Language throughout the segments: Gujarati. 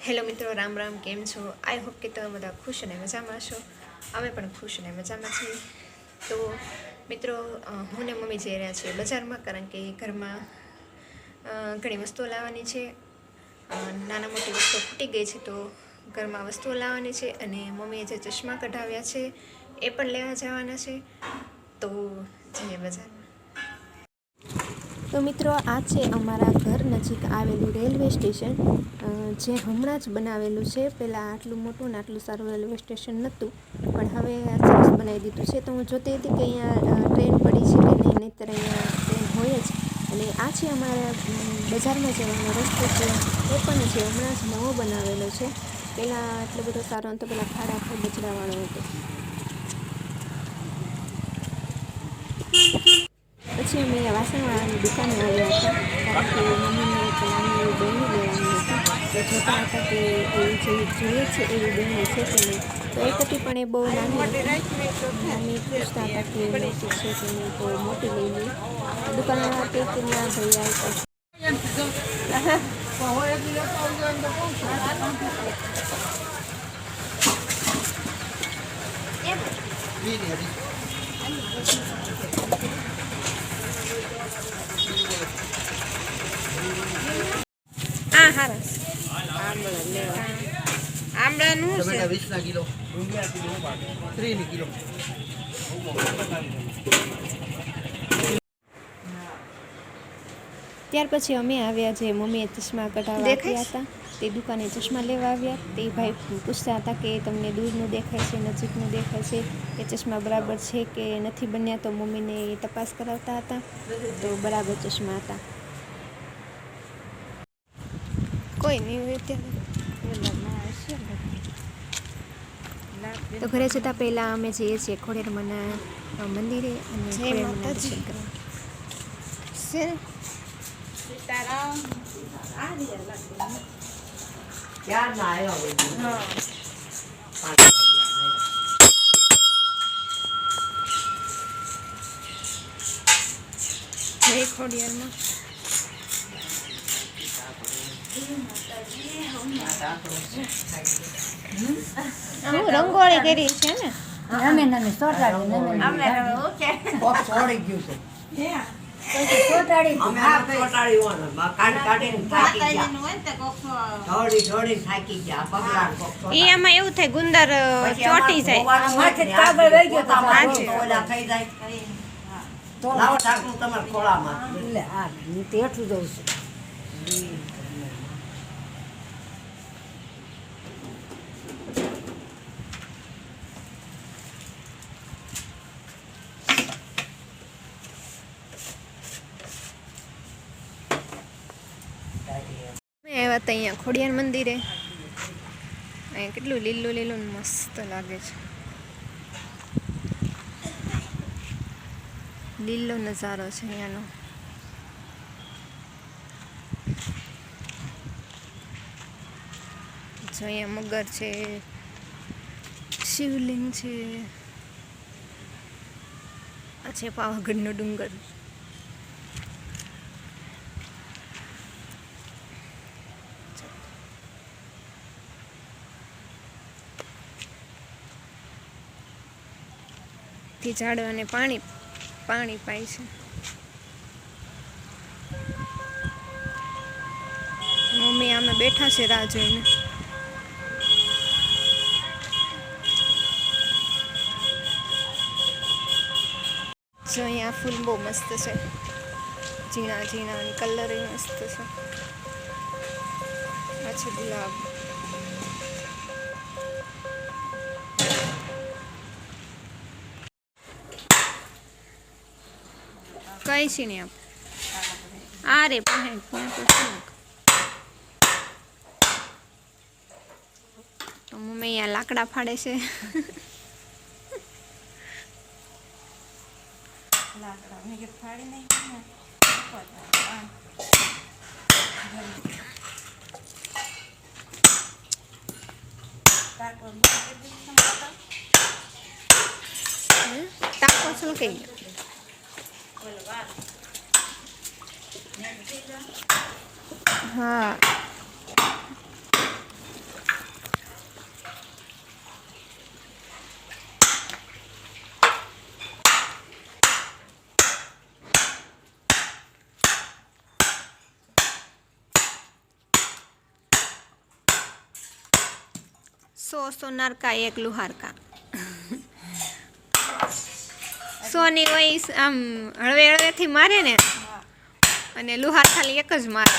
હેલો મિત્રો, રામ રામ. કેમ છો? આઈ હોપ કે તમે બધા ખુશ અને મજામાં છો. અમે પણ ખુશ અને મજામાં છીએ. તો મિત્રો, હું ને મમ્મી જઈ રહ્યા છીએ બજારમાં, કારણ કે ઘરમાં ઘણી વસ્તુઓ લાવવાની છે. નાના મોટી વસ્તુઓ ખૂટી ગઈ છે, તો ઘરમાં વસ્તુઓ લાવવાની છે. અને મમ્મીએ જે ચશ્મા કઢાવ્યા છે એ પણ લેવા જવાના છે. તો જઈએ બજારમાં. તો મિત્રો, આ છે અમારા ઘર નજીક આવેલું રેલવે સ્ટેશન, જે હમણાં જ બનાવેલું છે. પહેલાં આટલું મોટું ને આટલું સારું રેલવે સ્ટેશન નહોતું, પણ હવે સરસ બનાવી દીધું છે. તો હું જોતી હતી કે અહીંયા ટ્રેન પડી છે કે નહીં, નહીંતર અહીંયા ટ્રેન હોય જ. અને આ છે અમારા બજારમાં જવાનો રસ્તો છે, એ પણ છે હમણાં જ નવો બનાવેલો છે. પહેલાં આટલો બધો સારો નહોતો, પહેલાં ખાડા ખબચડાવાળો હતો. પછી અમે વાસણવાળાની દુકાને આવ્યા હતા, કારણ કે મમ્મીને એક નાની એવી બેની લેવાની હતી. તો જોતા હતા કે એવી જેવી જોઈએ છે એવી બેની છે કે નહીં. તો એક હતી, પણ એ બહુ નાની હતી. અમે પૂછતા હતા કે મોટી છે કે નહીં, તો મોટી લઈ લઈ. દુકાનવાળા કહે કે ના ભાઈ, આ હારસ આમળાનું છે 20 કિલો, 30 કિલો. ત્યાર પછી અમે આવ્યા, જે મમ્મીએ ચશ્મા કઢાવવા આપ્યા હતા તે દુકાને ચશ્મા લેવા આવ્યા. તે ભાઈ પૂછતા હતા કે તમને દૂરનું દેખાય છે, નજીકનું દેખાય છે, એ ચશ્મા બરાબર છે કે નથી બન્યા. તો મમ્મીને એ તપાસ કરાવતા હતા, તો બરાબર ચશ્મા હતા. કોઈ નહીં હોય તો ઘરે જતાં પહેલાં અમે જઈએ છીએ ખોડિયારમાંના મંદિરે અને ખોડિયારમાંના દર્શન કરવા. જય ખોડિયારમાં. રંગોળી કરી છે ને, અમે નમે સોટાડી નમે અમે સોટાડી ગયું છે. સોટાડી અમે સોટાડી હોને કાટ કાટીને થાકી ગયા, જોડી થાકી ગયા. પગલાં ઈ આમાં એવું થાય, ગુંદર ચોટી જાય, માથે કાબર વઈ ગયો તો ઓલા થઈ જાય. લાવો ઢાકણું તમાર ખોળામાં. એટલે આ તેઠું જવું છે. આવ્યા હતા અહીંયા ખોડિયાર મંદિરે. અહીંયા કેટલું લીલું લીલું મસ્ત લાગે છે. લીલો નજારો છે અહીંયાનો. જો અહીંયા મગર છે, શિવલિંગ છે, આ છે પાવાગઢનો ડુંગર. થી ઝાડવાને પાણી પાય છે. મમ્મી આમે બેઠા છે રાહ જોઈને. જો અહીંયા ફૂલ બહુ મસ્ત છે, ઝીણા ઝીણા, અને કલર મસ્ત છે. આ છે ગુલાબ. કઈ છે ને આ રે પહેણ તો મમ્મી અહીંયા લાકડા ફાડે છે. તાકો છો કે હા સોનાર કા એક લુહાર કા સોની હોય આમ હળવે હળવેથી મારે ને અને લુહાર ખાલી એક જ મારે.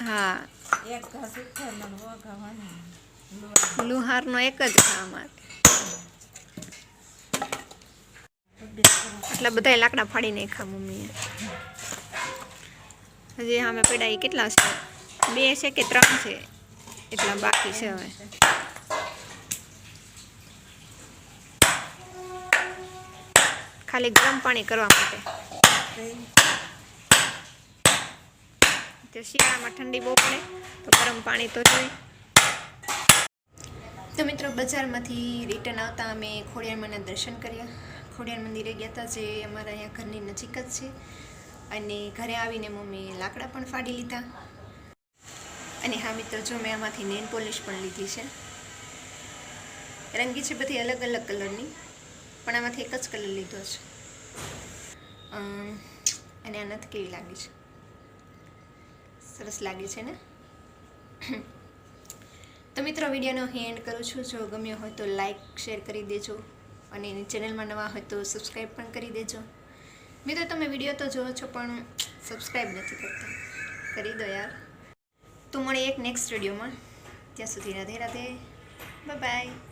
હા લુહારનો એક જ કામ આવે. એટલા બધા લાકડા ફાડી નાખ્યા મમ્મીએ. હજી અમે પેડા કેટલા છે? 2 છે કે 3 છે? એટલા બાકી છે હવે. ખાલી ગરમ પાણી કરવા માટે. શિયાળામાં ઠંડી બહુ પડે તો ગરમ પાણી તો જોઈએ. તો મિત્રો બજારમાંથી રિટર્ન આવતા અમે ખોડિયારમાંના દર્શન કર્યા. ખોડિયાર મંદિરે ગયા હતા, જે અમારા અહીંયા ઘરની નજીક જ છે. અને ઘરે આવીને મમ્મી લાકડા પણ ફાડી લીધા. અને હા મિત્રો, જો મેં આમાંથી નેલ પોલિશ પણ લીધી છે. રંગી છે બધી અલગ અલગ કલરની, પણ આમાંથી એક જ કલર લીધો છે. અને આ નથી કેવી લાગે છે? સરસ લાગે છે ને? તો મિત્રો વિડીયોનો અહીં એન્ડ કરું છું. જો ગમ્યો હોય તો લાઈક શેર કરી દેજો, અને ચેનલમાં નવા હોય તો સબસ્ક્રાઈબ પણ કરી દેજો. મિત્રો તમે વિડીયો તો જોવો છો પણ સબસ્ક્રાઈબ નથી કરતા, કરી દો યાર. તો મળીએ એક નેક્સ્ટ વિડીયોમાં. ત્યાં સુધી રાધે રાધે, બાય બાય.